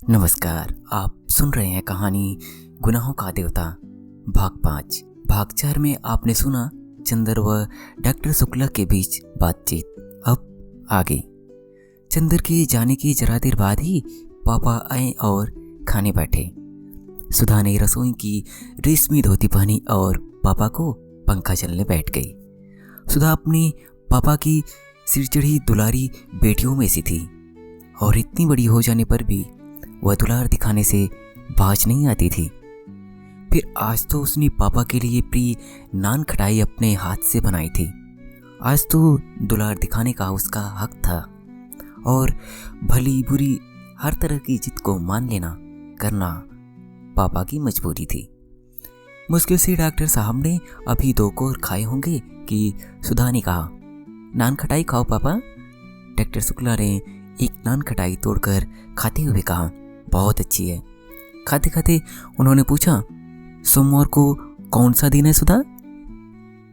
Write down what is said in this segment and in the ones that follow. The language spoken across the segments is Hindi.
नमस्कार, आप सुन रहे हैं कहानी गुनाहों का देवता भाग 5। भाग 4 में आपने सुना चंदर व डॉक्टर शुक्ला के बीच बातचीत। अब आगे। चंदर के जाने की जरा देर बाद ही पापा आए और खाने बैठे। सुधा ने रसोई की रेशमी धोती पहनी और पापा को पंखा चलने बैठ गई। सुधा अपनी पापा की सिरचढ़ी दुलारी बेटियों में सी थी और इतनी बड़ी हो जाने पर भी वह दुलार दिखाने से बाज नहीं आती थी। फिर आज तो उसने पापा के लिए प्री नान खटाई अपने हाथ से बनाई थी। आज तो दुलार दिखाने का उसका हक था और भली बुरी हर तरह की जिद को मान लेना करना पापा की मजबूरी थी। मुश्किल से डॉक्टर साहब ने अभी 2 कोर खाए होंगे कि सुधा ने कहा, नान खटाई खाओ पापा। डॉक्टर शुक्ला ने एक नान खटाई तोड़कर खाते हुए कहा, बहुत अच्छी है। खाते खाते उन्होंने पूछा, सोमवार को कौन सा दिन है सुधा?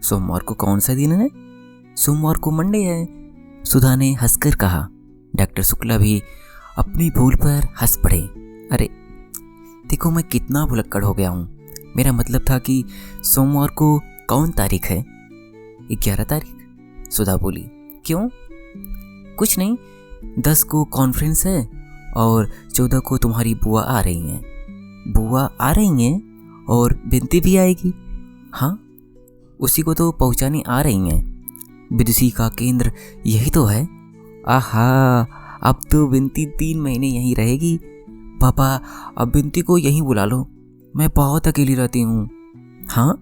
सोमवार को कौन सा दिन है? सोमवार को मंडे है, सुधा ने हंसकर कहा। डॉक्टर शुक्ला भी अपनी भूल पर हंस पड़े। अरे देखो, मैं कितना भुलक्कड़ हो गया हूँ। मेरा मतलब था कि सोमवार को कौन तारीख है? 11 तारीख, सुधा बोली। क्यों? कुछ नहीं, 10 को कॉन्फ्रेंस है और 14 को तुम्हारी बुआ आ रही हैं। बुआ आ रही हैं और बिनती भी आएगी। हाँ, उसी को तो पहुंचाने आ रही हैं। विदुषी का केंद्र यही तो है। आहा, अब तो बिनती 3 महीने यहीं रहेगी। पापा, अब बिनती को यहीं बुला लो, मैं बहुत अकेली रहती हूँ। हाँ,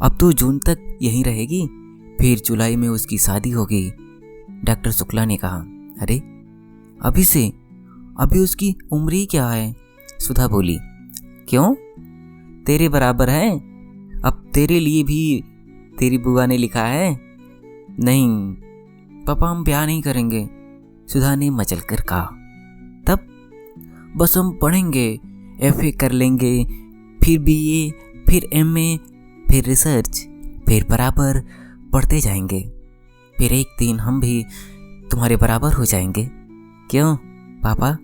अब तो जून तक यहीं रहेगी, फिर जुलाई में उसकी शादी होगी, डॉक्टर शुक्ला ने कहा। अरे अभी से? अभी उसकी उम्र ही क्या है? सुधा बोली। क्यों? तेरे बराबर है। अब तेरे लिए भी तेरी बुआ ने लिखा है। नहीं पापा, हम ब्याह नहीं करेंगे, सुधा ने मचल कर कहा। तब? बस हम पढ़ेंगे, FA कर लेंगे, फिर BA, फिर MA, फिर रिसर्च, फिर बराबर पढ़ते जाएंगे। फिर एक दिन हम भी तुम्हारे बराबर हो जाएंगे। क्यों पापा?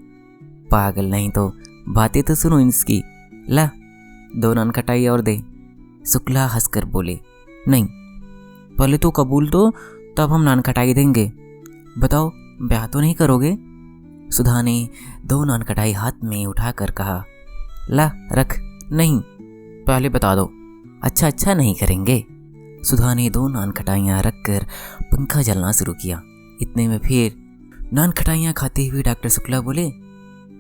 पागल नहीं तो बातें तो सुनो इसकी। ला 2 नान खटाई और दे। शुक्ला हंसकर बोले। नहीं, पहले तो कबूल दो, तब हम नान खटाई देंगे। बताओ, ब्याह तो नहीं करोगे? सुधा ने 2 नान खटाई हाथ में उठाकर कहा। ला रख। नहीं, पहले बता दो। अच्छा नहीं करेंगे। सुधा ने 2 नान खटाइयाँ रखकर पंखा जलना शुरू किया। इतने में फिर नान खटाइयाँ खाते हुए डॉक्टर शुक्ला बोले,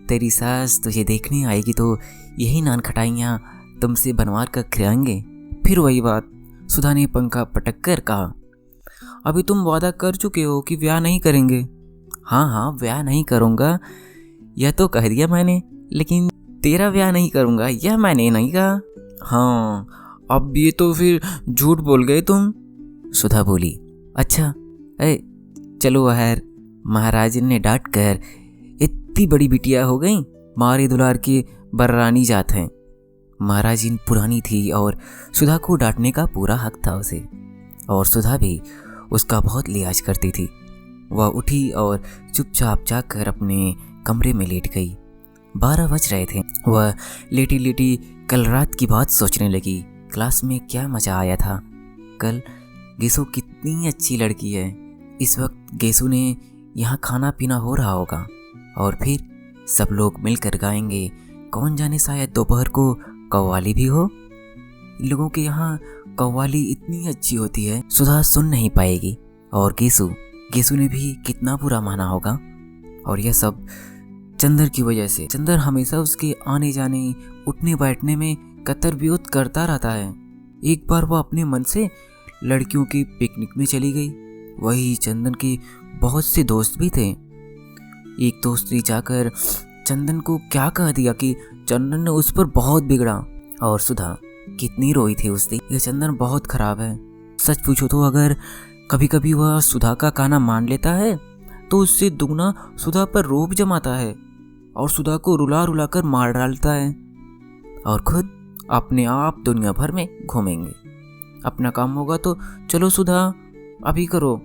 तेरी सास तुझे देखने आएगी तो यही नान खटाइयाँ तुमसे बनवा कर खिलाएंगे। फिर वही बात, सुधा ने पंखा पटक कर कहा। अभी तुम वादा कर चुके हो कि ब्याह नहीं करेंगे। हाँ, ब्याह नहीं करूँगा यह तो कह दिया मैंने, लेकिन तेरा ब्याह नहीं करूँगा यह मैंने नहीं कहा। हाँ, अब ये तो फिर झूठ बोल गए तुम, सुधा बोली। अच्छा चलो बाहर। महाराज ने डांट कर, इतनी बड़ी बिटिया हो गई, मारे दुलार की बर्रानी जात हैं। महाराजिन पुरानी थी और सुधा को डांटने का पूरा हक था उसे, और सुधा भी उसका बहुत लिहाज करती थी। वह उठी और चुपचाप जाकर अपने कमरे में लेट गई। 12 बज रहे थे। वह लेटी लेटी कल रात की बात सोचने लगी। क्लास में क्या मज़ा आया था कल। गेसु कितनी अच्छी लड़की है। इस वक्त गेसु ने यहाँ खाना पीना हो रहा होगा और फिर सब लोग मिलकर गाएंगे। कौन जाने, शायद दोपहर को कव्वाली भी हो। इन लोगों के यहाँ कव्वाली इतनी अच्छी होती है, सुधा सुन नहीं पाएगी। और गेसु ने भी कितना बुरा माना होगा। और यह सब चंदर की वजह से। चंदर हमेशा उसके आने जाने, उठने बैठने में कतर विरोध करता रहता है। एक बार वह अपने मन से लड़कियों की पिकनिक में चली गई। वही चंदन के बहुत से दोस्त भी थे। एक दोस्त ने जाकर चंदन को क्या कह दिया कि चंदन ने उस पर बहुत बिगड़ा। और सुधा कितनी रोई थी उस दिन। यह चंदन बहुत खराब है। सच पूछो तो अगर कभी कभी वह सुधा का कहना मान लेता है तो उससे दुगना सुधा पर रोब जमाता है और सुधा को रुला रुला कर मार डालता है और खुद अपने आप दुनिया भर में घूमेंगे। अपना काम होगा तो चलो सुधा अभी करो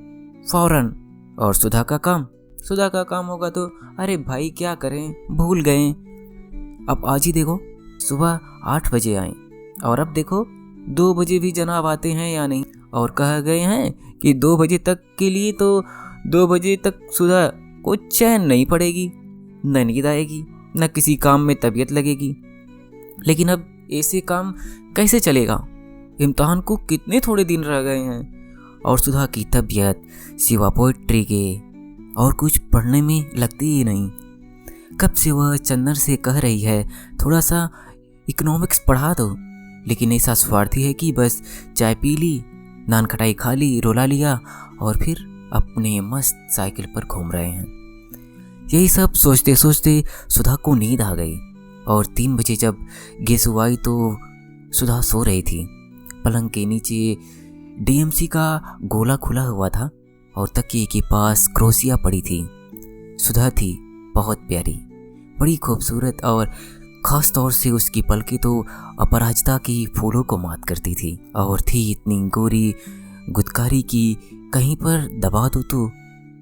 फौरन, और सुधा का काम होगा तो अरे भाई क्या करें, भूल गए, अब आज ही देखो सुबह 8 बजे आए और अब देखो 2 बजे भी जनाब आते हैं या नहीं, और कह गए हैं कि 2 बजे तक के लिए, तो 2 बजे तक सुधा को चैन नहीं पड़ेगी, न नींद आएगी, न किसी काम में तबीयत लगेगी। लेकिन अब ऐसे काम कैसे चलेगा? इम्तहान को कितने थोड़े दिन रह गए हैं और सुधा की तबीयत सिवा पोइट्री के और कुछ पढ़ने में लगती ही नहीं। कब से वह चंदन से कह रही है थोड़ा सा इकोनॉमिक्स पढ़ा दो, लेकिन ऐसा स्वार्थी है कि बस चाय पी ली, नान खटाई खा ली, रोला लिया और फिर अपने मस्त साइकिल पर घूम रहे हैं। यही सब सोचते सोचते सुधा को नींद आ गई और 3 बजे जब गेसु आई तो सुधा सो रही थी। पलंग के नीचे डीएमसी का गोला खुला हुआ था और तकिए के पास क्रोसिया पड़ी थी। सुधा थी बहुत प्यारी, बड़ी खूबसूरत और ख़ास तौर से उसकी पलकें तो अपराजिता की फूलों को मात करती थी और थी इतनी गोरी गुदकारी की कहीं पर दबा दो तो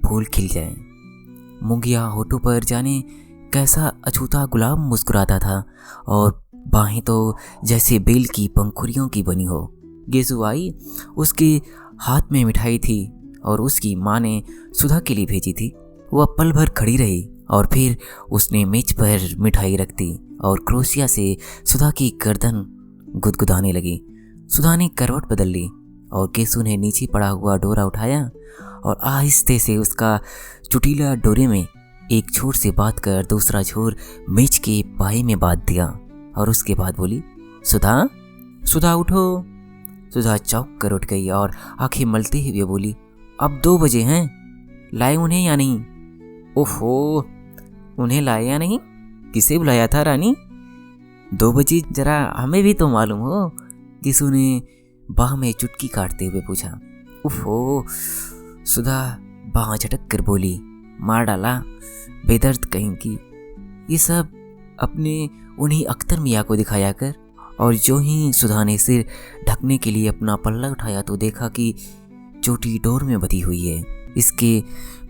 फूल खिल जाए। मुंगिया होठों पर जाने कैसा अछूता गुलाब मुस्कुराता था और बाहें तो जैसे बेल की पंखुड़ियों की बनी हो। गेसु आई, उसके हाथ में मिठाई थी और उसकी माँ ने सुधा के लिए भेजी थी। वह पल भर खड़ी रही और फिर उसने मेज पर मिठाई रख दी और क्रोशिया से सुधा की गर्दन गुदगुदाने लगी। सुधा ने करवट बदल ली और गेसु ने नीचे पड़ा हुआ डोरा उठाया और आहिस्ते से उसका चुटीला डोरे में एक छोर से बात कर दूसरा छोर मेज के पाए में बांध दिया और उसके बाद बोली, सुधा सुधा उठो। सुधा चौंक कर उठ गई और आंखें मलते हुए बोली, अब 2 बजे हैं, लाए उन्हें या नहीं? ओहो, उन्हें लाए या नहीं? किसे बुलाया था रानी? 2 बजे जरा हमें भी तो मालूम हो। गेसु ने बाह में चुटकी काटते हुए पूछा। ओहो, सुधा बाह झटक कर बोली, मार डाला बेदर्द कहीं की। ये सब अपने उन्हीं अख्तर मियाँ को दिखाया कर। और जो ही सुधा ने सिर ढकने के लिए अपना पल्ला उठाया तो देखा कि चोटी डोर में बंधी हुई है। इसके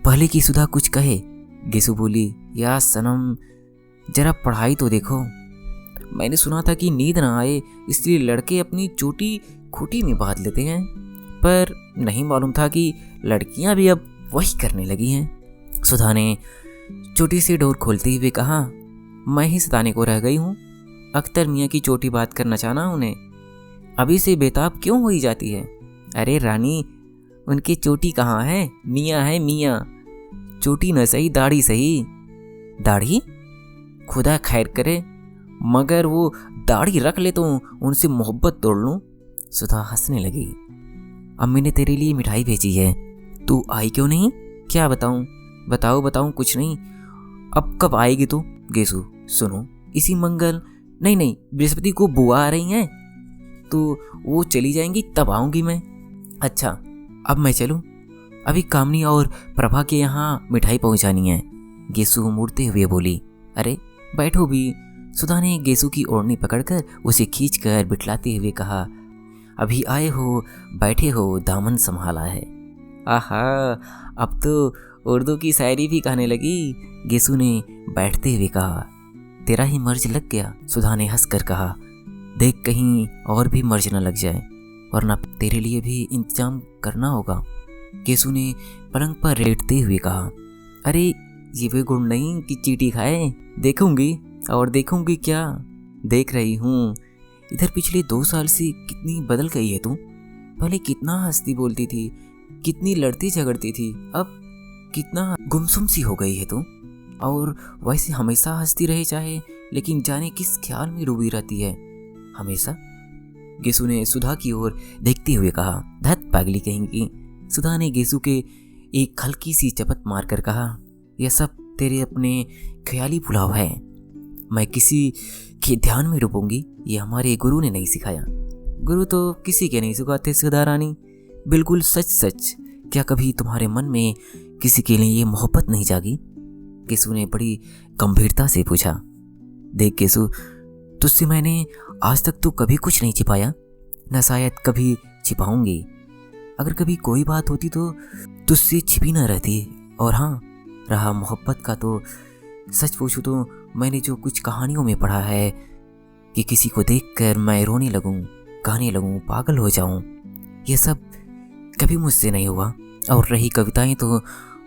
पहले कि सुधा कुछ कहे गेसु बोली, या सनम जरा पढ़ाई तो देखो। मैंने सुना था कि नींद ना आए इसलिए लड़के अपनी चोटी खूंटी में बांध लेते हैं, पर नहीं मालूम था कि लड़कियां भी अब वही करने लगी हैं। सुधा ने चोटी से डोर खोलते हुए कहा, मैं ही सताने को रह गई हूँ। अख्तर मियाँ की चोटी बात करना चाहना उन्हें, अभी से बेताब क्यों हुई जाती है? अरे रानी, उनकी चोटी कहाँ है? मियाँ है मियाँ। चोटी न सही दाढ़ी सही। दाढ़ी? खुदा खैर करे, मगर वो दाढ़ी रख ले तो उनसे मोहब्बत तोड़ लूँ। सुधा हंसने लगी। अम्मी ने तेरे लिए मिठाई भेजी है, तू आई क्यों नहीं? क्या बताऊँ? बताऊँ कुछ नहीं। अब कब आएगी तू? गेसु सुनो, इसी मंगल नहीं बृहस्पति को बुआ आ रही हैं, तो वो चली जाएंगी तब आऊँगी मैं। अच्छा, अब मैं चलूँ? अभी कामनी और प्रभा के यहाँ मिठाई पहुँचानी है। गेसु मुड़ते हुए बोली, अरे बैठो भी। सुधा ने गेसु की ओढ़नी पकड़कर उसे खींचकर बिठलाते हुए कहा, अभी आए हो, बैठे हो, दामन संभाला है। आहा, अब तो उर्दू की शायरी भी कहने लगी। गेसु ने बैठते हुए कहा, तेरा ही मर्ज लग गया। सुधा ने हंसकर कहा, देख कहीं और भी मर्ज न लग जाए, वरना तेरे लिए भी इंतजाम करना होगा। गेसु ने पलंग पर लेटते हुए कहा, अरे ये वे गुण नहीं कि चीटी खाए। देखूंगी और देखूंगी क्या, देख रही हूँ। इधर पिछले 2 साल से कितनी बदल गई है तू। पहले कितना हंसती बोलती थी, कितनी लड़ती झगड़ती थी, अब कितना गुमसुम सी हो गई है तू। और वैसे हमेशा हंसती रहे चाहे, लेकिन जाने किस ख्याल में डूबी रहती है हमेशा। गेसु ने सुधा की ओर देखते हुए कहा, धत पागली कहेंगी। सुधा ने गेसु के एक हल्की सी चपत मारकर कहा, यह सब तेरे अपने ख्याली पुलाव है। मैं किसी के ध्यान में डूबूंगी, ये हमारे गुरु ने नहीं सिखाया। गुरु तो किसी के नहीं सिखाते सुधा रानी। बिल्कुल सच सच, क्या कभी तुम्हारे मन में किसी के लिए मोहब्बत नहीं जागी? गेसु ने बड़ी गंभीरता से पूछा। देख गेसु, तुझसे मैंने आज तक तो कभी कुछ नहीं छिपाया, न शायद कभी छिपाऊंगी। अगर कभी कोई बात होती तो तुझसे छिपी ना रहती। और हाँ, रहा मोहब्बत का तो सच पूछूं तो मैंने जो कुछ कहानियों में पढ़ा है कि किसी को देखकर मैं रोने लगूं, गाने लगूं, पागल हो जाऊं, ये सब कभी मुझसे नहीं हुआ। और रही कविताएं तो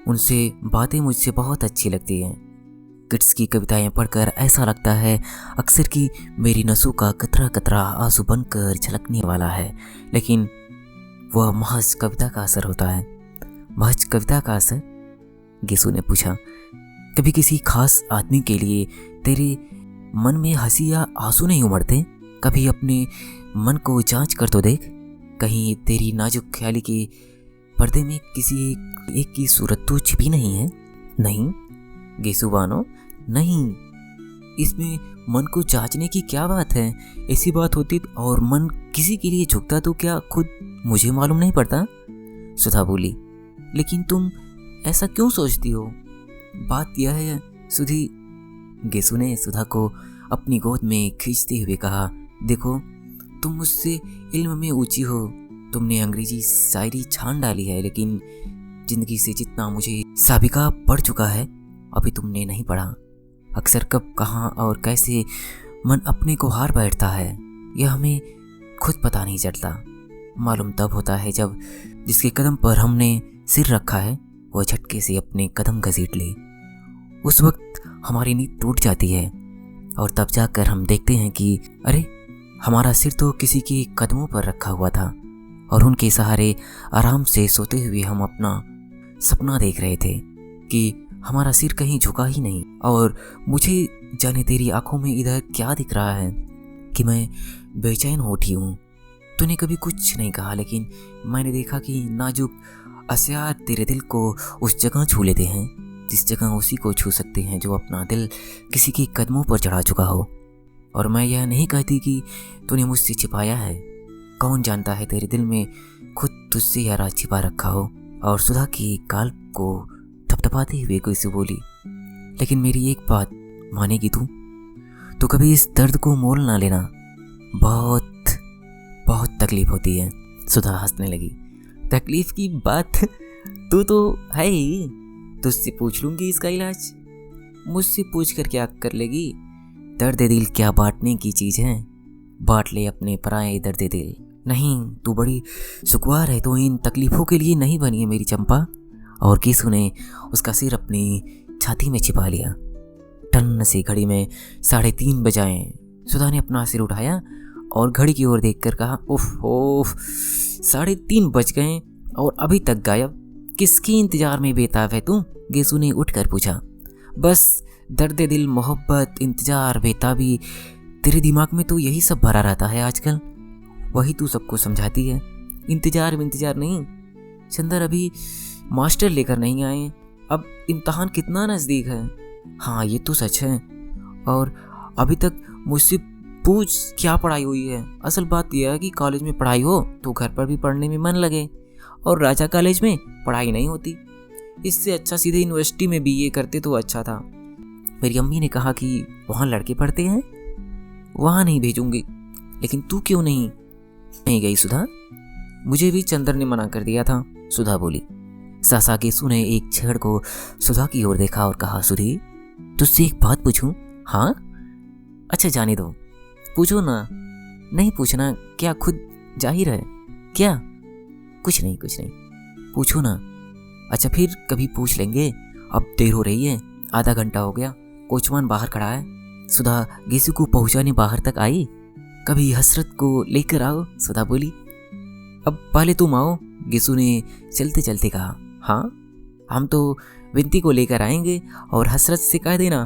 उनसे बातें मुझसे बहुत अच्छी लगती हैं। किट्स की कविताएं पढ़कर ऐसा लगता है अक्सर कि मेरी नसों का कतरा कतरा आंसू बनकर झलकने वाला है, लेकिन वह महज कविता का असर होता है। महज कविता का असर? गेसु ने पूछा। कभी किसी खास आदमी के लिए तेरे मन में हंसी या आंसू नहीं उमड़ते? कभी अपने मन को जांच कर तो देख, कहीं तेरी नाजुक ख्याली के पर्दे में किसी एक की सूरत तो छिपी नहीं है? नहीं गेसु बानो, नहीं। इसमें मन को जांचने की क्या बात है? ऐसी बात होती और मन किसी के लिए झुकता तो क्या खुद मुझे मालूम नहीं पड़ता? सुधा बोली। लेकिन तुम ऐसा क्यों सोचती हो? बात यह है सुधी, गेसु ने सुधा को अपनी गोद में खींचते हुए कहा, देखो तुम मुझसे इल्म में ऊंची हो, तुमने अंग्रेजी शायरी छान डाली है, लेकिन जिंदगी से जितना मुझे साबिका पढ़ चुका है अभी तुमने नहीं पढ़ा। अक्सर कब, कहाँ और कैसे मन अपने को हार बैठता है यह हमें खुद पता नहीं चलता। मालूम तब होता है जब जिसके कदम पर हमने सिर रखा है वह झटके से अपने कदम घसीट ले। उस वक्त हमारी नींद टूट जाती है और तब जाकर हम देखते हैं कि अरे हमारा सिर तो किसी के कदमों पर रखा हुआ था और उनके सहारे आराम से सोते हुए हम अपना सपना देख रहे थे कि हमारा सिर कहीं झुका ही नहीं। और मुझे जाने तेरी आंखों में इधर क्या दिख रहा है कि मैं बेचैन हो उठी हूँ। तूने कभी कुछ नहीं कहा, लेकिन मैंने देखा कि नाजुक अस्यार तेरे दिल को उस जगह छू लेते हैं जिस जगह उसी को छू सकते हैं जो अपना दिल किसी के कदमों पर चढ़ा चुका हो। और मैं यह नहीं कहती कि तूने मुझसे छिपाया है, कौन जानता है तेरे दिल में खुद तुझसे यह राज छिपा रखा हो। और सुधा की गाल को थपथपाते हुए गेसु बोली, लेकिन मेरी एक बात मानेगी तू? तो कभी इस दर्द को मोल ना लेना, बहुत बहुत तकलीफ होती है। सुधा हंसने लगी। तकलीफ की बात तू तो है ही, तुझसे पूछ लूंगी इसका इलाज। मुझसे पूछ कर क्या कर लेगी? दर्द दिल क्या बांटने की चीज़ है? बांट ले अपने पराए दर्द दिल। नहीं, तू बड़ी सुखवार है, तो इन तकलीफ़ों के लिए नहीं बनी है मेरी चंपा। और गेसु ने उसका सिर अपनी छाती में छिपा लिया। टन से घड़ी में 3:30 बजाए। सुधा ने अपना सिर उठाया और घड़ी की ओर देखकर कहा, उफ ओफ, 3:30 बज गए और अभी तक गायब। किसकी इंतजार में बेताब है तू? गेसु ने उठकर पूछा। बस दर्द दिल, मोहब्बत, इंतजार, बेताबी, तेरे दिमाग में तो यही सब भरा रहता है आजकल। वही तू सबको समझाती है। इंतजार नहीं चंदर, अभी मास्टर लेकर नहीं आए, अब इम्तहान कितना नज़दीक है। हाँ ये तो सच है। और अभी तक मुझसे पूछ क्या पढ़ाई हुई है? असल बात यह है कि कॉलेज में पढ़ाई हो तो घर पर भी पढ़ने में मन लगे, और राजा कॉलेज में पढ़ाई नहीं होती। इससे अच्छा सीधे यूनिवर्सिटी में बीए करते तो अच्छा था। मेरी अम्मी ने कहा कि वहाँ लड़के पढ़ते हैं, वहाँ नहीं भेजूंगी। लेकिन तू क्यों नहीं गई सुधा? मुझे भी चंदर ने मना कर दिया था, सुधा बोली। सासा गेसु ने एक छेड़ को सुधा की ओर देखा और कहा, सुधी तुझसे एक बात पूछूं? हाँ? अच्छा जाने दो, पूछो ना। नहीं पूछना क्या, खुद जाहिर है। क्या? कुछ नहीं पूछो ना। अच्छा फिर कभी पूछ लेंगे, अब देर हो रही है, आधा घंटा हो गया, कोचवान बाहर खड़ा है। सुधा गेसु को पहुंचाने बाहर तक आई। कभी हसरत को लेकर आओ, सुधा बोली। अब पहले तुम आओ, गेसु ने चलते चलते कहा। हाँ, हम तो विनती को लेकर आएंगे और हसरत से कह देना,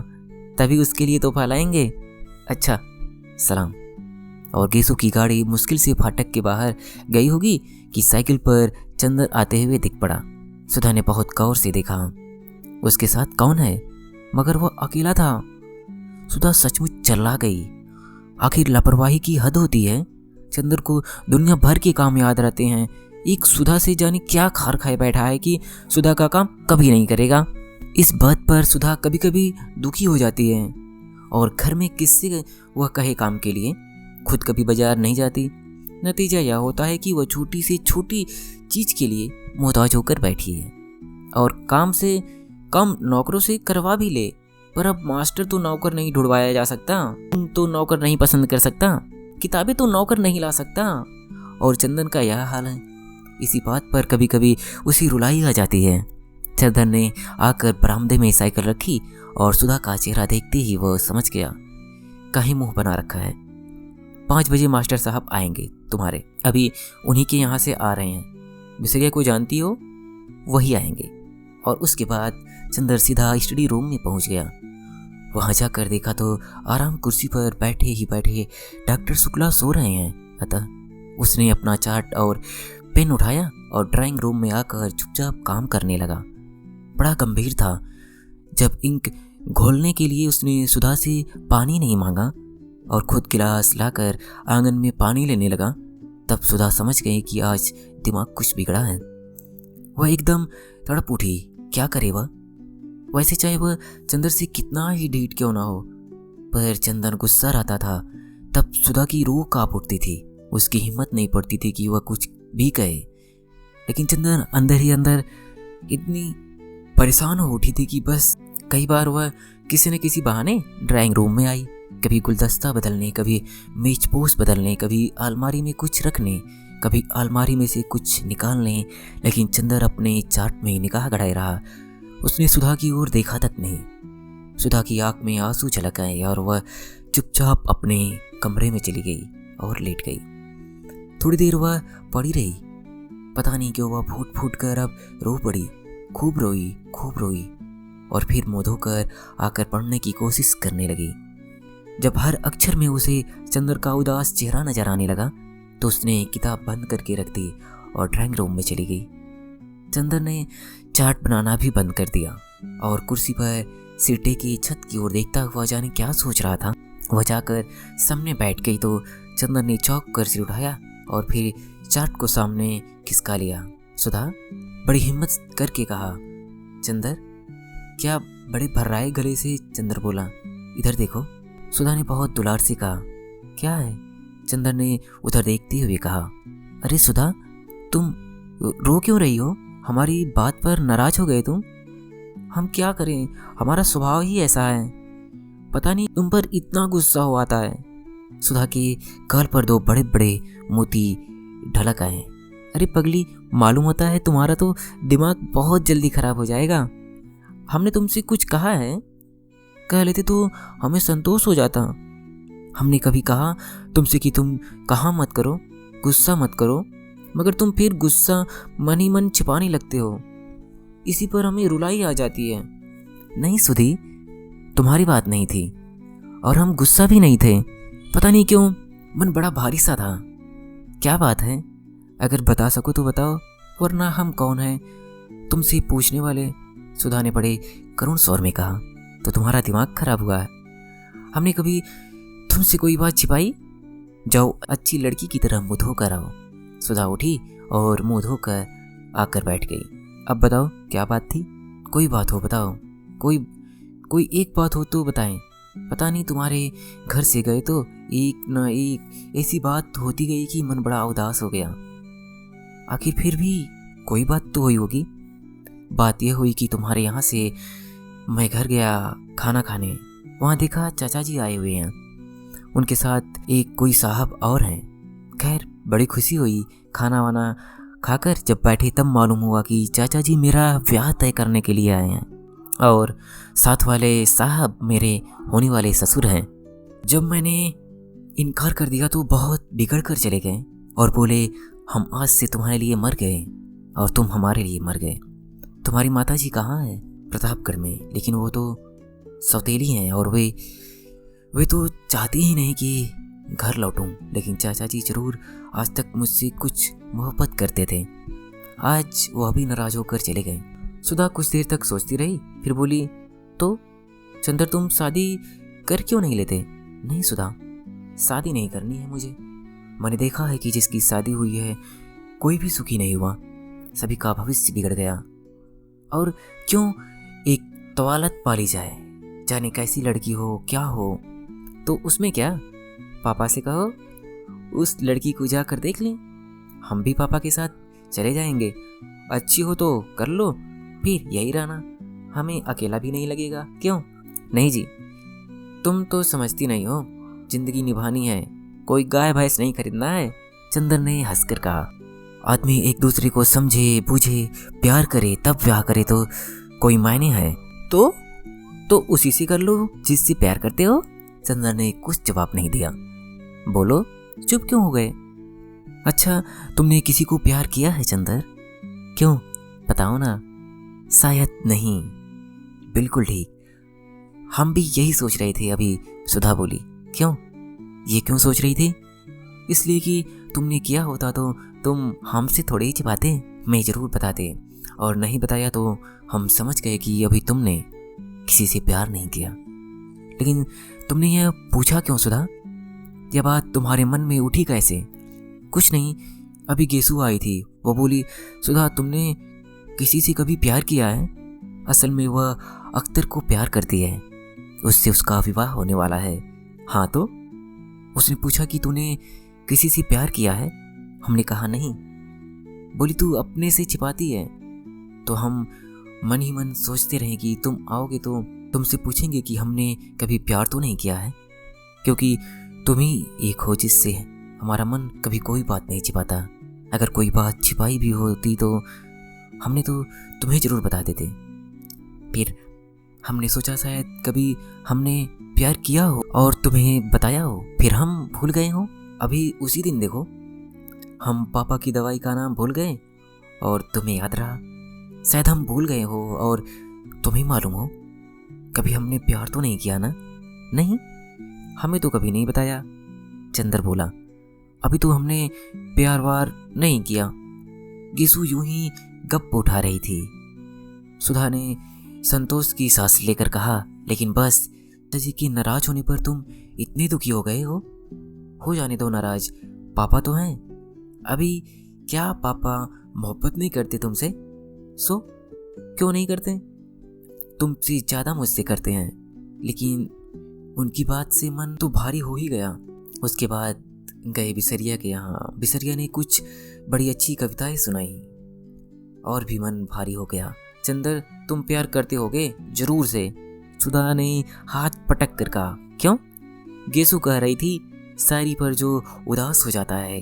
तभी उसके लिए तोहफा लाएंगे। अच्छा सलाम। और गेसु की गाड़ी मुश्किल से फाटक के बाहर गई होगी कि साइकिल पर चंदर आते हुए दिख पड़ा। सुधा ने बहुत गौर से देखा। उसके साथ कौन है? मगर वह अकेला था। सुधा सचमुच चिल्ला गई। आखिर लापरवाही की हद होती है। चंदर को दुनिया भर के काम याद रहते हैं, एक सुधा से जाने क्या खार खाए बैठा है कि सुधा का काम कभी नहीं करेगा। इस बात पर सुधा कभी कभी दुखी हो जाती है और घर में किससे वह कहे काम के लिए। खुद कभी बाजार नहीं जाती। नतीजा यह होता है कि वह छोटी से छोटी चीज के लिए मोहताज होकर बैठी है और काम से कम नौकरों से करवा भी ले पर अब मास्टर तो नौकर नहीं ढूंढवाया जा सकता, तो नौकर नहीं पसंद कर सकता, किताबें तो नौकर नहीं ला सकता, और चंदन का यह हाल है। इसी बात पर कभी कभी उसी रुलाई आ जाती है। चंदन ने आकर बरामदे में साइकिल रखी और सुधा का चेहरा देखते ही वह समझ गया, कहीं मुंह बना रखा है। 5 बजे मास्टर साहब आएंगे तुम्हारे, अभी उन्हीं के यहाँ से आ रहे हैं। विसरिया को जानती हो, वही आएंगे। और उसके बाद चंदर सीधा स्टडी रूम में पहुंच गया। वहां जाकर देखा तो आराम कुर्सी पर बैठे ही बैठे डॉक्टर शुक्ला सो रहे हैं। अतः उसने अपना चार्ट और पेन उठाया और ड्राइंग रूम में आकर चुपचाप काम करने लगा। बड़ा गंभीर था। जब इंक घोलने के लिए उसने सुधा से पानी नहीं मांगा और खुद गिलास लाकर आंगन में पानी लेने लगा, तब सुधा समझ गई कि आज दिमाग कुछ बिगड़ा है। वह एकदम तड़प उठी। क्या करे वह? वैसे चाहे वह चंदर से कितना ही ढीठ क्यों ना हो, पर चंदन गुस्सा रहता था तब सुधा की रूह कांप उठती थी। उसकी हिम्मत नहीं पड़ती थी कि वह कुछ भी कहे। लेकिन चंदन अंदर ही अंदर इतनी परेशान हो उठी थी कि बस कई बार वह किसी न किसी बहाने ड्राइंग रूम में आई, कभी गुलदस्ता बदलने, कभी मेज पोस्ट बदलने, कभी अलमारी में कुछ रखने, कभी अलमारी में से कुछ निकालने। लेकिन चंदर अपने चार्ट में निगाह गड़ाए रहा। उसने सुधा की ओर देखा तक नहीं। सुधा की आंख में आंसू झलक आए और वह चुपचाप अपने कमरे में चली गई और लेट गई। थोड़ी देर वह पड़ी रही। पता नहीं क्यों वह फूट फूट कर अब रो पड़ी। खूब रोई और फिर मुंह धोकर आकर पढ़ने की कोशिश करने लगी। जब हर अक्षर में उसे चंदर का उदास चेहरा नजर आने लगा तो उसने किताब बंद करके रख दी और ड्राइंग रूम में चली गई। चंदर ने चार्ट बनाना भी बंद कर दिया और कुर्सी पर सिरटे की छत की ओर देखता हुआ जाने क्या सोच रहा था। वह जाकर सामने बैठ गई तो चंदर ने चौंक कर सिर उठाया और फिर चार्ट को सामने खिसका लिया। सुधा बड़ी हिम्मत करके कहा, चंदर। क्या बड़े भर्राए गले से चंदर बोला, इधर देखो। सुधा ने बहुत दुलार से कहा, क्या है? चंदर ने उधर देखते हुए कहा, अरे सुधा, तुम रो क्यों रही हो? हमारी बात पर नाराज हो गए तुम? हम क्या करें, हमारा स्वभाव ही ऐसा है। पता नहीं तुम पर इतना गुस्सा हो आता है। सुधा के गाल पर 2 बड़े बड़े मोती ढलक आए। अरे पगली, मालूम होता है तुम्हारा तो दिमाग बहुत जल्दी खराब हो जाएगा। हमने तुमसे कुछ कहा है? कह लेते तो हमें संतोष हो जाता। हमने कभी कहा तुमसे कि तुम कहा मत करो, गुस्सा मत करो, मगर तुम फिर गुस्सा मन ही मन छिपाने लगते हो। इसी पर हमें रुलाई आ जाती है। नहीं सुधी, तुम्हारी बात नहीं थी और हम गुस्सा भी नहीं थे। पता नहीं क्यों मन बड़ा भारी सा था। क्या बात है? अगर बता सको तो बताओ, वरना हम कौन हैं तुमसे पूछने वाले। सुधा ने बड़े करुण स्वर में कहा, तो तुम्हारा दिमाग खराब हुआ है? हमने कभी तुमसे कोई बात छिपाई? जाओ अच्छी लड़की की तरह मुंह धोकर आओ। सुधा उठी और मुंह धोकर आकर बैठ गई। अब बताओ क्या बात थी? कोई बात हो बताओ, कोई एक बात हो तो बताएं। पता नहीं तुम्हारे घर से गए तो एक न एक ऐसी बात होती गई कि मन बड़ा उदास हो गया। आखिर फिर भी कोई बात तो हुई होगी। बात यह हुई कि तुम्हारे यहाँ से मैं घर गया खाना खाने, वहाँ देखा चाचा जी आए हुए हैं, उनके साथ एक कोई साहब और हैं। खैर बड़ी खुशी हुई। खाना वाना खाकर जब बैठे तब मालूम हुआ कि चाचा जी मेरा ब्याह तय करने के लिए आए हैं और साथ वाले साहब मेरे होने वाले ससुर हैं। जब मैंने इनकार कर दिया तो बहुत बिगड़ कर चले गए और बोले, हम आज से तुम्हारे लिए मर गए और तुम हमारे लिए मर गए। तुम्हारी माता जी कहाँ है? प्रतापगढ़ में, लेकिन वो तो सौतेली हैं और वे तो चाहती ही नहीं कि घर लौटूं। लेकिन चाचा जी जरूर आज तक मुझसे कुछ मोहब्बत करते थे। आज वो अभी नाराज होकर चले गए। सुधा कुछ देर तक सोचती रही, फिर बोली, तो चंदर तुम शादी कर क्यों नहीं लेते? नहीं सुधा, शादी नहीं करनी है मुझे। मैंने देखा है कि जिसकी शादी हुई है कोई भी सुखी नहीं हुआ, सभी का भविष्य बिगड़ गया। और क्यों एक तवालत पाली जाए, जाने कैसी लड़की हो क्या हो, तो उसमें क्या? पापा से कहो उस लड़की को जाकर देख लें। हम भी पापा के साथ चले जाएंगे। अच्छी हो तो कर लो, फिर यही रहना, हमें अकेला भी नहीं लगेगा। क्यों? नहीं जी, तुम तो समझती नहीं हो, जिंदगी निभानी है, कोई गाय भैंस नहीं खरीदना है। चंदर ने हंसकर कहा, आदमी एक दूसरे को समझे बूझे प्यार करे तब ब्याह करे तो कोई मायने है। तो उसी से कर लो जिससे प्यार करते हो। चंदर ने कुछ जवाब नहीं दिया। बोलो, चुप क्यों हो गए? अच्छा, तुमने किसी को प्यार किया है चंदर? क्यों, बताओ ना। शायद नहीं। बिल्कुल ठीक, हम भी यही सोच रहे थे अभी। सुधा बोली। क्यों, ये क्यों सोच रही थी? इसलिए कि तुमने किया होता तो तुम हमसे थोड़े ही छिपाते, मैं ज़रूर बताते, और नहीं बताया तो हम समझ गए कि अभी तुमने किसी से प्यार नहीं किया। लेकिन तुमने यह पूछा क्यों सुधा? यह बात तुम्हारे मन में उठी कैसे? कुछ नहीं, अभी गेसु आई थी, वो बोली, सुधा तुमने किसी से कभी प्यार किया है? असल में वह अख्तर को प्यार करती है, उससे उसका विवाह होने वाला है। हाँ तो? उसने पूछा कि तूने किसी से प्यार किया है? हमने कहा नहीं। बोली तू अपने से छिपाती है। तो हम मन ही मन सोचते रहे कि तुम आओगे तो तुमसे पूछेंगे कि हमने कभी प्यार तो नहीं किया है, क्योंकि तुम ही एक हो जिससे हमारा मन कभी कोई बात नहीं छिपाता। अगर कोई बात छिपाई भी होती तो हमने तो तुम्हें ज़रूर बता देते। फिर हमने सोचा शायद कभी हमने प्यार किया हो और तुम्हें बताया हो, फिर हम भूल गए हो। अभी उसी दिन देखो, हम पापा की दवाई का नाम भूल गए और तुम्हें याद रहा। शायद हम भूल गए हो और तुम्हें मालूम हो, कभी हमने प्यार तो नहीं किया ना? नहीं, हमें तो कभी नहीं बताया। चंदर बोला, अभी तो हमने प्यार वार नहीं किया। गिसु यूं ही गप उठा रही थी। सुधा ने संतोष की सांस लेकर कहा, लेकिन बस जी के नाराज होने पर तुम इतने दुखी हो गए हो जाने दो नाराज, पापा तो हैं। अभी क्या पापा मोहब्बत नहीं करते तुमसे? सो क्यों नहीं करते? तुमसे ज़्यादा मुझसे करते हैं, लेकिन उनकी बात से मन तो भारी हो ही गया। उसके बाद गए बिसरिया के यहाँ। बिसरिया ने कुछ बड़ी अच्छी कविताएं सुनाई और भी मन भारी हो गया। चंदर, तुम प्यार करते होगे जरूर से। सुधा ने हाथ पटक कर कहा। क्यों? गेसु कह रही थी, शायरी पर जो उदास हो जाता है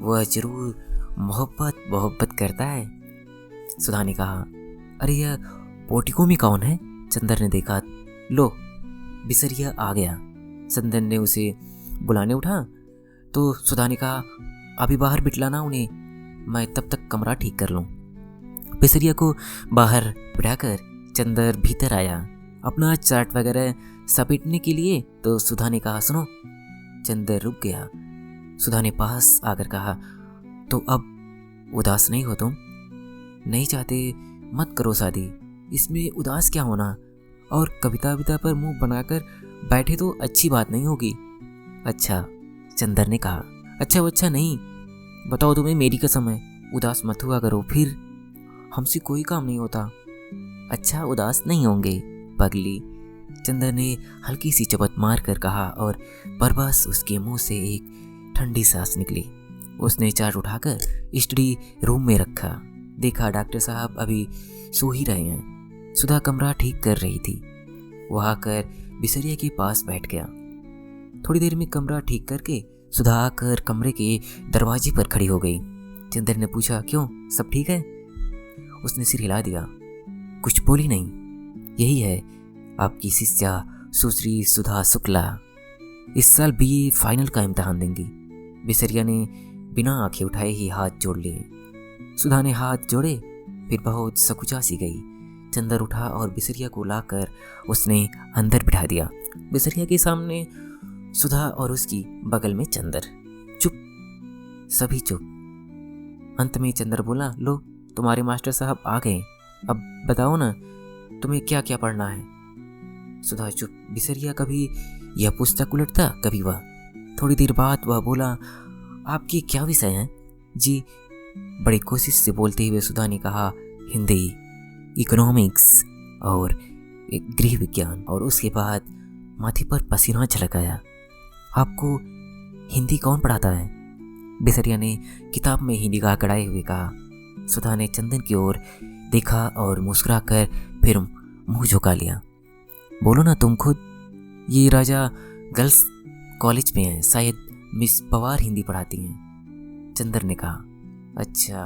वह जरूर मोहब्बत करता है। सुधा ने कहा। अरे यह पोटिको में कौन है? चंदर ने देखा। लो, बिसरिया आ गया। चंदर ने उसे बुलाने उठा तो सुधा ने कहा, अभी बाहर बिठलाना उन्हें, मैं तब तक कमरा ठीक कर लूँ। बिसरिया को बाहर बिठाकर चंदर भीतर आया अपना चार्ट वगैरह समेटने के लिए। तो सुधा ने कहा, सुनो। चंदर रुक गया। सुधा ने पास आकर कहा, तो अब उदास नहीं हो तुम? नहीं चाहते मत करो शादी, इसमें उदास क्या होना, और कविता पर मुंह बनाकर बैठे तो अच्छी बात नहीं होगी। अच्छा, चंदर ने कहा। अच्छा नहीं, बताओ तुम्हें मेरी कसम है, उदास मत हुआ करो, फिर हमसे कोई काम नहीं होता। अच्छा, उदास नहीं होंगे पगली, चंदर ने हल्की सी चपत मार कर कहा, और बरबस उसके मुंह से एक ठंडी सांस निकली। उसने चार्ट उठाकर स्टडी रूम में रखा। देखा डॉक्टर साहब अभी सो ही रहे हैं। सुधा कमरा ठीक कर रही थी। वह आकर बिसरिया के पास बैठ गया। थोड़ी देर में कमरा ठीक करके सुधा आकर कमरे के दरवाजे पर खड़ी हो गई। चंदर ने पूछा, क्यों, सब ठीक है? उसने सिर हिला दिया, कुछ बोली नहीं। यही है आपकी शिष्या सुश्री सुधा शुक्ला, इस साल बीए फाइनल का इम्तिहान देंगी। बिसरिया ने बिना आंखें उठाए ही हाथ जोड़ लिए। सुधा ने हाथ जोड़े, फिर बहुत सकुचा सी गई। चंदर उठा और बिसरिया को लाकर उसने अंदर बिठा दिया। बिसरिया के सामने सुधा और उसकी बगल में चंदर। चुप, सभी चुप। अंत में चंदर बोला, लो तुम्हारे मास्टर साहब आ गए, अब बताओ ना तुम्हें क्या क्या पढ़ना है। सुधा चुप। बिसरिया कभी यह पुस्तक उलटता, कभी वह। थोड़ी देर बाद वह बोला, आपके क्या विषय हैं? जी, बड़ी कोशिश से बोलते हुए सुधा ने कहा, हिंदी, इकोनॉमिक्स और गृह विज्ञान। और उसके बाद माथे पर पसीना झलक आया। आपको हिंदी कौन पढ़ाता है? बिसरिया ने किताब में ही निगाह गड़ाए हुए कहा। सुधा ने चंदन की ओर देखा और मुस्कुराकर फिर मुंह झुका लिया। बोलो ना तुम खुद। ये राजा गर्ल्स कॉलेज में है, शायद मिस पवार हिंदी पढ़ाती हैं। चंदर ने कहा। अच्छा,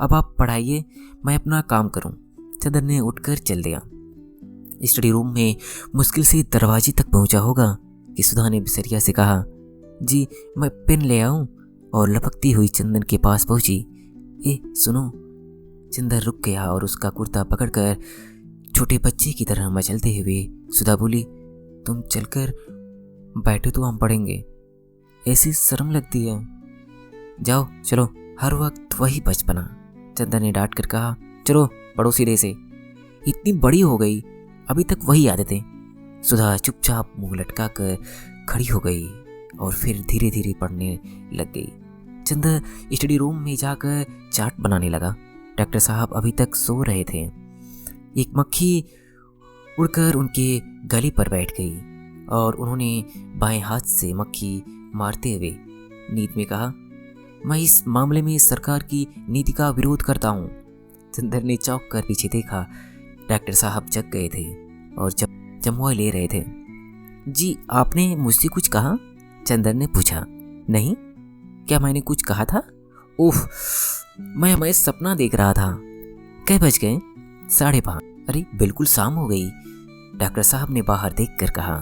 अब आप पढ़ाइए, मैं अपना काम करूं। चंदर ने उठकर चल दिया। स्टडी रूम में मुश्किल से दरवाजे तक पहुंचा होगा कि सुधा ने बिसरिया से कहा, जी मैं पेन ले आऊं, और लपकती हुई चंदन के पास पहुंची। ए सुनो। चंदर रुक गया और उसका कुर्ता पकड़कर छोटे बच्चे की तरह मचलते हुए सुधा बोली, तुम चलकर बैठो तो हम पढ़ेंगे, ऐसी शर्म लगती है। जाओ चलो, हर वक्त वही बचपना। चंदन ने डांट कर कहा, चलो पढ़ो सीधे से, इतनी बड़ी हो गई अभी तक वही आदतें। सुधा चुपचाप मुंह लटका कर खड़ी हो गई और फिर धीरे धीरे पढ़ने लग गई। चंदर स्टडी रूम में जाकर चार्ट बनाने लगा। डॉक्टर साहब अभी तक सो रहे थे। एक मक्खी उड़कर उनके गले पर बैठ गई और उन्होंने बाएं हाथ से मक्खी मारते हुए नींद में कहा, मैं इस मामले में सरकार की नीति का विरोध करता हूँ। चंदर ने चौंक कर पीछे देखा। डॉक्टर साहब जग गए थे और जमुआ ले रहे थे। जी आपने मुझसे कुछ कहा? चंदर ने पूछा। नहीं, क्या मैंने कुछ कहा था? ओह, मैं सपना देख रहा था। कै बज गए? 5:30। अरे बिल्कुल शाम हो गई। डॉक्टर साहब ने बाहर देखकर कहा,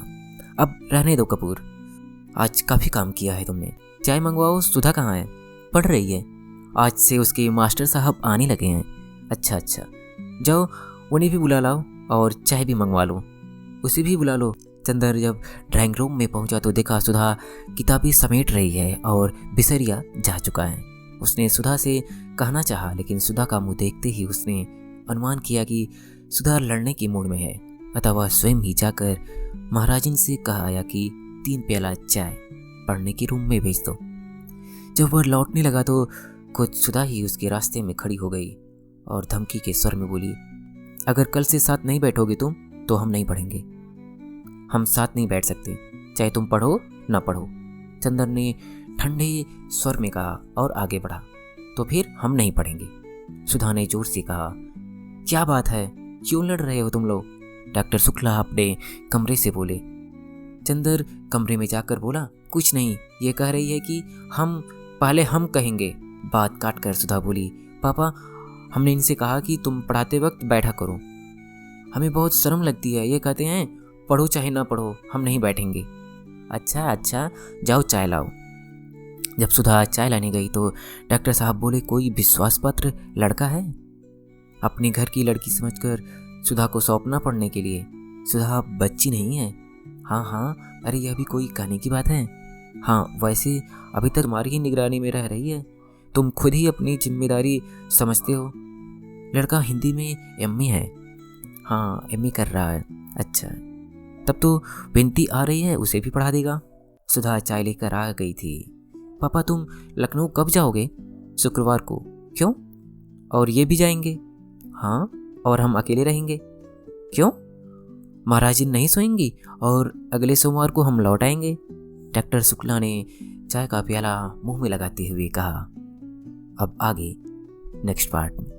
अब रहने दो कपूर, आज काफ़ी काम किया है तुमने। चाय मंगवाओ। सुधा कहाँ है? पढ़ रही है। आज से उसके मास्टर साहब आने लगे हैं। अच्छा, जाओ उन्हें भी बुला लाओ और चाय भी मंगवा लो। उसे भी बुला लो। चंदर जब ड्राइंग रूम में पहुंचा तो देखा सुधा किताबें समेट रही है और बिसरिया जा चुका है। उसने सुधा से कहना चाहा, लेकिन सुधा का मुंह देखते ही उसने अनुमान किया कि सुधा लड़ने की मूड में है, अतः वह स्वयं ही जाकर महाराजिन से कहा आया कि 3 प्याला चाय पढ़ने के रूम में भेज दो। जब वह लौटने लगा तो खुद सुधा ही उसके रास्ते में खड़ी हो गई और धमकी के स्वर में बोली, अगर कल से साथ नहीं बैठोगे तुम तो हम नहीं पढ़ेंगे। हम साथ नहीं बैठ सकते, चाहे तुम पढ़ो ना पढ़ो। चंदर ने ठंडे स्वर में कहा और आगे बढ़ा। तो फिर हम नहीं पढ़ेंगे। सुधा ने जोर से कहा, क्या बात है, क्यों लड़ रहे हो तुम लोग? डॉक्टर शुक्ला अपने कमरे से बोले। चंदर कमरे में जाकर बोला, कुछ नहीं, ये कह रही है कि हम कहेंगे। बात काट कर सुधा बोली, पापा हमने इनसे कहा कि तुम पढ़ाते वक्त बैठा करो, हमें बहुत शर्म लगती है। ये कहते हैं पढ़ो चाहे ना पढ़ो, हम नहीं बैठेंगे। अच्छा, जाओ चाय लाओ। जब सुधा चाय लाने गई तो डॉक्टर साहब बोले, कोई विश्वास पात्र लड़का है? अपने घर की लड़की समझकर सुधा को सौंपना पढ़ने के लिए। सुधा बच्ची नहीं है। हाँ, अरे यह भी कोई कहने की बात है? हाँ, वैसे अभी तक तुम्हारी ही निगरानी में रह रही है, तुम खुद ही अपनी जिम्मेदारी समझते हो। लड़का हिंदी में एमए है। हाँ, एमए कर रहा है। अच्छा, तब तो विनती आ रही है, उसे भी पढ़ा देगा। सुधा चाय लेकर आ गई थी। पापा तुम लखनऊ कब जाओगे? शुक्रवार को। क्यों? और ये भी जाएंगे? हाँ, और हम अकेले रहेंगे। क्यों? महाराजिन नहीं सोएंगी और अगले सोमवार को हम लौट आएंगे। डॉक्टर शुक्ला ने चाय का प्याला मुंह में लगाते हुए कहा। अब आगे नेक्स्ट पार्ट में।